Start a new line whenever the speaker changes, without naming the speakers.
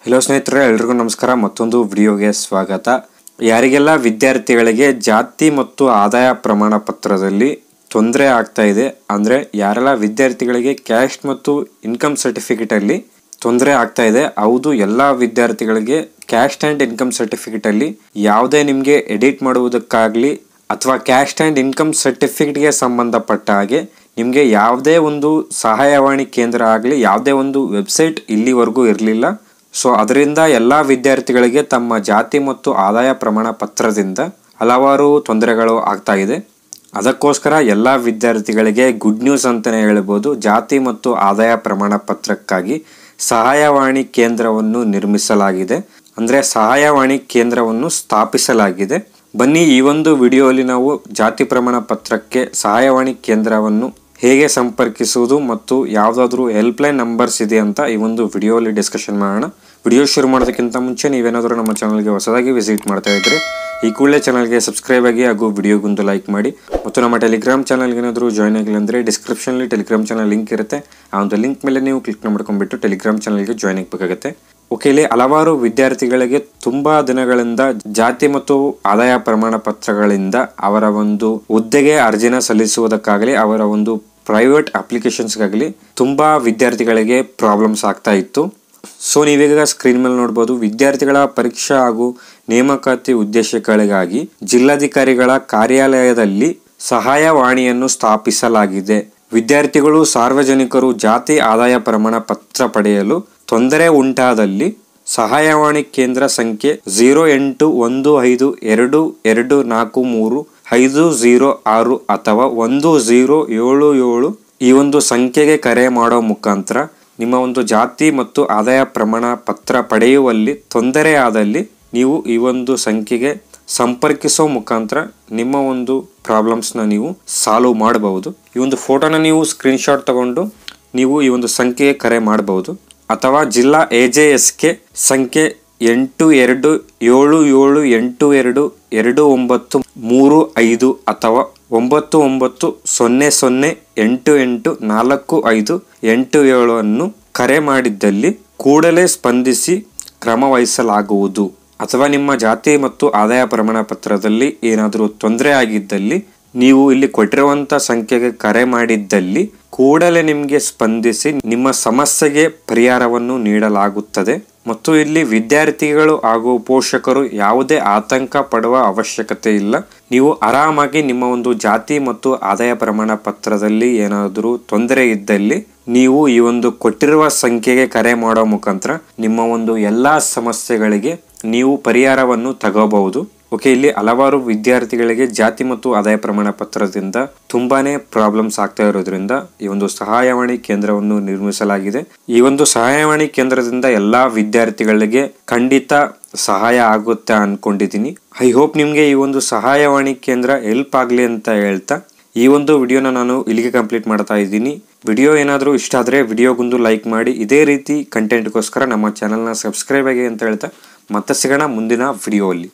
Hello ಸ್ನೇಹಿತರೆ, ಎಲ್ರಿಗೂ ನಮಸ್ಕಾರ. ಮತ್ತೊಂದು ವಿಡಿಯೋಗೆ ಸ್ವಾಗತ. ಯಾರಿಗೆಲ್ಲ ವಿದ್ಯಾರ್ಥಿಗಳಿಗೆ ಜಾತಿ ಮತ್ತು ಆದಾಯ ಪ್ರಮಾಣ ಪತ್ರದಲ್ಲಿ ತೊಂದರೆ ಆಗ್ತಾ ಇದೆ, ಅಂದರೆ ಯಾರೆಲ್ಲ ವಿದ್ಯಾರ್ಥಿಗಳಿಗೆ ಕ್ಯಾಸ್ಟ್ ಮತ್ತು ಇನ್ಕಮ್ ಸರ್ಟಿಫಿಕೇಟಲ್ಲಿ ತೊಂದರೆ ಆಗ್ತಾ ಇದೆ, ಹೌದು, ಎಲ್ಲ ವಿದ್ಯಾರ್ಥಿಗಳಿಗೆ ಕ್ಯಾಸ್ಟ್ ಆ್ಯಂಡ್ ಇನ್ಕಮ್ ಸರ್ಟಿಫಿಕೇಟಲ್ಲಿ ಯಾವುದೇ ನಿಮಗೆ ಎಡಿಟ್ ಮಾಡುವುದಕ್ಕಾಗಲಿ ಅಥವಾ ಕ್ಯಾಸ್ಟ್ ಆ್ಯಂಡ್ ಇನ್ಕಮ್ ಸರ್ಟಿಫಿಕೇಟ್ಗೆ ಸಂಬಂಧಪಟ್ಟ ಹಾಗೆ ನಿಮಗೆ ಯಾವುದೇ ಒಂದು ಸಹಾಯವಾಣಿ ಕೇಂದ್ರ ಆಗಲಿ ಯಾವುದೇ ಒಂದು ವೆಬ್ಸೈಟ್ ಇಲ್ಲಿವರೆಗೂ ಇರಲಿಲ್ಲ. ಸೊ ಅದರಿಂದ ಎಲ್ಲ ವಿದ್ಯಾರ್ಥಿಗಳಿಗೆ ತಮ್ಮ ಜಾತಿ ಮತ್ತು ಆದಾಯ ಪ್ರಮಾಣ ಪತ್ರದಿಂದ ಹಲವಾರು ತೊಂದರೆಗಳು ಆಗ್ತಾ ಇದೆ. ಅದಕ್ಕೋಸ್ಕರ ಎಲ್ಲ ವಿದ್ಯಾರ್ಥಿಗಳಿಗೆ ಗುಡ್ ನ್ಯೂಸ್ ಅಂತಲೇ ಹೇಳ್ಬೋದು. ಜಾತಿ ಮತ್ತು ಆದಾಯ ಪ್ರಮಾಣ ಪತ್ರಕ್ಕಾಗಿ ಸಹಾಯವಾಣಿ ಕೇಂದ್ರವನ್ನು ನಿರ್ಮಿಸಲಾಗಿದೆ, ಅಂದರೆ ಸಹಾಯವಾಣಿ ಕೇಂದ್ರವನ್ನು ಸ್ಥಾಪಿಸಲಾಗಿದೆ. ಬನ್ನಿ, ಈ ಒಂದು ವಿಡಿಯೋಲಿ ನಾವು ಜಾತಿ ಪ್ರಮಾಣ ಪತ್ರಕ್ಕೆ ಸಹಾಯವಾಣಿ ಕೇಂದ್ರವನ್ನು ಹೇಗೆ ಸಂಪರ್ಕಿಸುವುದು ಮತ್ತು ಯಾವುದಾದ್ರೂ ಹೆಲ್ಪ್ಲೈನ್ ನಂಬರ್ಸ್ ಇದೆ ಅಂತ ಈ ಒಂದು ವಿಡಿಯೋಲಿ ಡಿಸ್ಕಷನ್ ಮಾಡೋಣ. ವಿಡಿಯೋ ಶುರು ಮಾಡೋದಕ್ಕಿಂತ ಮುಂಚೆ ನೀವೇನಾದರೂ ನಮ್ಮ ಚಾನಲ್ಗೆ ಹೊಸದಾಗಿ ವಿಸಿಟ್ ಮಾಡ್ತಾ ಇದ್ದರೆ ಈ ಕೂಡಲೇ ಚಾನಲ್ಗೆ ಸಬ್ಸ್ಕ್ರೈಬ್ ಆಗಿ ಹಾಗೂ ವಿಡಿಯೋಗೊಂದು ಲೈಕ್ ಮಾಡಿ. ಮತ್ತು ನಮ್ಮ ಟೆಲಿಗ್ರಾಮ್ ಚಾನಲ್ಗೆ ಏನಾದರೂ ಜಾಯ್ನ್ ಆಗಿಲ್ಲ ಅಂದರೆ ಡಿಸ್ಕ್ರಿಪ್ಷನಲ್ಲಿ ಟೆಲಿಗ್ರಾಮ್ ಚಾನಲ್ ಲಿಂಕ್ ಇರುತ್ತೆ. ಆ ಒಂದು ಲಿಂಕ್ ಮೇಲೆ ನೀವು ಕ್ಲಿಕ್ ಮಾಡ್ಕೊಂಡ್ಬಿಟ್ಟು ಟೆಲಿಗ್ರಾಮ್ ಚಾನಲ್ಗೆ ಜಾಯ್ನ್ ಆಗಬೇಕಾಗುತ್ತೆ. ಓಕೆ, ಇಲ್ಲಿ ಹಲವಾರು ವಿದ್ಯಾರ್ಥಿಗಳಿಗೆ ತುಂಬ ದಿನಗಳಿಂದ ಜಾತಿ ಮತ್ತು ಆದಾಯ ಪ್ರಮಾಣ ಪತ್ರಗಳಿಂದ ಅವರ ಒಂದು ಹುದ್ದೆಗೆ ಅರ್ಜಿನ ಸಲ್ಲಿಸುವುದಕ್ಕಾಗಲಿ ಅವರ ಒಂದು ಪ್ರೈವೇಟ್ ಅಪ್ಲಿಕೇಶನ್ಸ್ಗಾಗಲಿ ತುಂಬ ವಿದ್ಯಾರ್ಥಿಗಳಿಗೆ ಪ್ರಾಬ್ಲಮ್ಸ್ ಆಗ್ತಾ ಇತ್ತು. ಸೊ ನೀವೀಗ ಸ್ಕ್ರೀನ್ ಮೇಲೆ ನೋಡ್ಬೋದು, ವಿದ್ಯಾರ್ಥಿಗಳ ಪರೀಕ್ಷಾ ಹಾಗೂ ನೇಮಕಾತಿ ಉದ್ದೇಶಗಳಿಗಾಗಿ ಜಿಲ್ಲಾಧಿಕಾರಿಗಳ ಕಾರ್ಯಾಲಯದಲ್ಲಿ ಸಹಾಯವಾಣಿಯನ್ನು ಸ್ಥಾಪಿಸಲಾಗಿದೆ. ವಿದ್ಯಾರ್ಥಿಗಳು ಸಾರ್ವಜನಿಕರು ಜಾತಿ ಆದಾಯ ಪ್ರಮಾಣ ಪತ್ರ ಪಡೆಯಲು ತೊಂದರೆ ಉಂಟಾದಲ್ಲಿ ಸಹಾಯವಾಣಿ ಕೇಂದ್ರ ಸಂಖ್ಯೆ 081522435006 ಅಥವಾ 1077 ಈ ಒಂದು ಸಂಖ್ಯೆಗೆ ಕರೆ ಮಾಡೋ ಮುಖಾಂತರ ನಿಮ್ಮ ಒಂದು ಜಾತಿ ಮತ್ತು ಆದಾಯ ಪ್ರಮಾಣ ಪತ್ರ ಪಡೆಯುವಲ್ಲಿ ತೊಂದರೆ ಆದಲ್ಲಿ ನೀವು ಈ ಒಂದು ಸಂಖ್ಯೆಗೆ ಸಂಪರ್ಕಿಸೋ ಮುಖಾಂತರ ನಿಮ್ಮ ಒಂದು ಪ್ರಾಬ್ಲಮ್ಸ್ನ ನೀವು ಸಾಲ್ವ್ ಮಾಡಬಹುದು. ಈ ಒಂದು ಫೋಟೋನ ನೀವು ಸ್ಕ್ರೀನ್ಶಾಟ್ ತಗೊಂಡು ನೀವು ಈ ಒಂದು ಸಂಖ್ಯೆಗೆ ಕರೆ ಮಾಡಬಹುದು. ಅಥವಾ ಜಿಲ್ಲಾ AJSK ಸಂಖ್ಯೆ 8277822935 ಅಥವಾ 9900884587 ಅನ್ನು ಕರೆ ಮಾಡಿದ್ದಲ್ಲಿ ಕೂಡಲೇ ಸ್ಪಂದಿಸಿ ಕ್ರಮ ವಹಿಸಲಾಗುವುದು. ಅಥವಾ ನಿಮ್ಮ ಜಾತಿ ಮತ್ತು ಆದಾಯ ಪ್ರಮಾಣ ಪತ್ರದಲ್ಲಿ ಏನಾದರೂ ತೊಂದರೆ ಆಗಿದ್ದಲ್ಲಿ ನೀವು ಇಲ್ಲಿ ಕೊಟ್ಟಿರುವಂಥ ಸಂಖ್ಯೆಗೆ ಕರೆ ಮಾಡಿದ್ದಲ್ಲಿ ಕೂಡಲೇ ನಿಮಗೆ ಸ್ಪಂದಿಸಿ ನಿಮ್ಮ ಸಮಸ್ಯೆಗೆ ಪರಿಹಾರವನ್ನು ನೀಡಲಾಗುತ್ತದೆ. ಮತ್ತು ಇಲ್ಲಿ ವಿದ್ಯಾರ್ಥಿಗಳು ಹಾಗೂ ಪೋಷಕರು ಯಾವುದೇ ಆತಂಕ ಪಡುವ ಅವಶ್ಯಕತೆ ಇಲ್ಲ. ನೀವು ಆರಾಮಾಗಿ ನಿಮ್ಮ ಒಂದು ಜಾತಿ ಮತ್ತು ಆದಾಯ ಪ್ರಮಾಣ ಪತ್ರದಲ್ಲಿ ಏನಾದರೂ ತೊಂದರೆ ಇದ್ದಲ್ಲಿ ನೀವು ಈ ಒಂದು ಕೊಟ್ಟಿರುವ ಸಂಖ್ಯೆಗೆ ಕರೆ ಮಾಡೋ ಮುಖಾಂತರ ನಿಮ್ಮ ಒಂದು ಎಲ್ಲ ಸಮಸ್ಯೆಗಳಿಗೆ ನೀವು ಪರಿಹಾರವನ್ನು ತಗೋಬಹುದು. ಓಕೆ, ಇಲ್ಲಿ ಹಲವಾರು ವಿದ್ಯಾರ್ಥಿಗಳಿಗೆ ಜಾತಿ ಮತ್ತು ಆದಾಯ ಪ್ರಮಾಣ ಪತ್ರದಿಂದ ತುಂಬಾನೇ ಪ್ರಾಬ್ಲಮ್ಸ್ ಆಗ್ತಾ ಇರೋದ್ರಿಂದ ಈ ಒಂದು ಸಹಾಯವಾಣಿ ಕೇಂದ್ರವನ್ನು ನಿರ್ಮಿಸಲಾಗಿದೆ. ಈ ಒಂದು ಸಹಾಯವಾಣಿ ಕೇಂದ್ರದಿಂದ ಎಲ್ಲಾ ವಿದ್ಯಾರ್ಥಿಗಳಿಗೆ ಖಂಡಿತ ಸಹಾಯ ಆಗುತ್ತೆ ಅನ್ಕೊಂಡಿದ್ದೀನಿ. ಐ ಹೋಪ್ ನಿಮ್ಗೆ ಈ ಒಂದು ಸಹಾಯವಾಣಿ ಕೇಂದ್ರ ಹೆಲ್ಪ್ ಆಗ್ಲಿ ಅಂತ ಹೇಳ್ತಾ ಈ ಒಂದು ವಿಡಿಯೋನ ನಾನು ಇಲ್ಲಿಗೆ ಕಂಪ್ಲೀಟ್ ಮಾಡ್ತಾ ಇದ್ದೀನಿ. ವಿಡಿಯೋ ಏನಾದರೂ ಇಷ್ಟ ಆದರೆ ವಿಡಿಯೋಗೊಂದು ಲೈಕ್ ಮಾಡಿ. ಇದೇ ರೀತಿ ಕಂಟೆಂಟ್ಗೋಸ್ಕರ ನಮ್ಮ ಚಾನಲ್ನ ಸಬ್ಸ್ಕ್ರೈಬ್ ಆಗಿ ಅಂತ ಹೇಳ್ತಾ ಮತ್ತೆ ಸಿಗೋಣ ಮುಂದಿನ ವಿಡಿಯೋ ಅಲ್ಲಿ.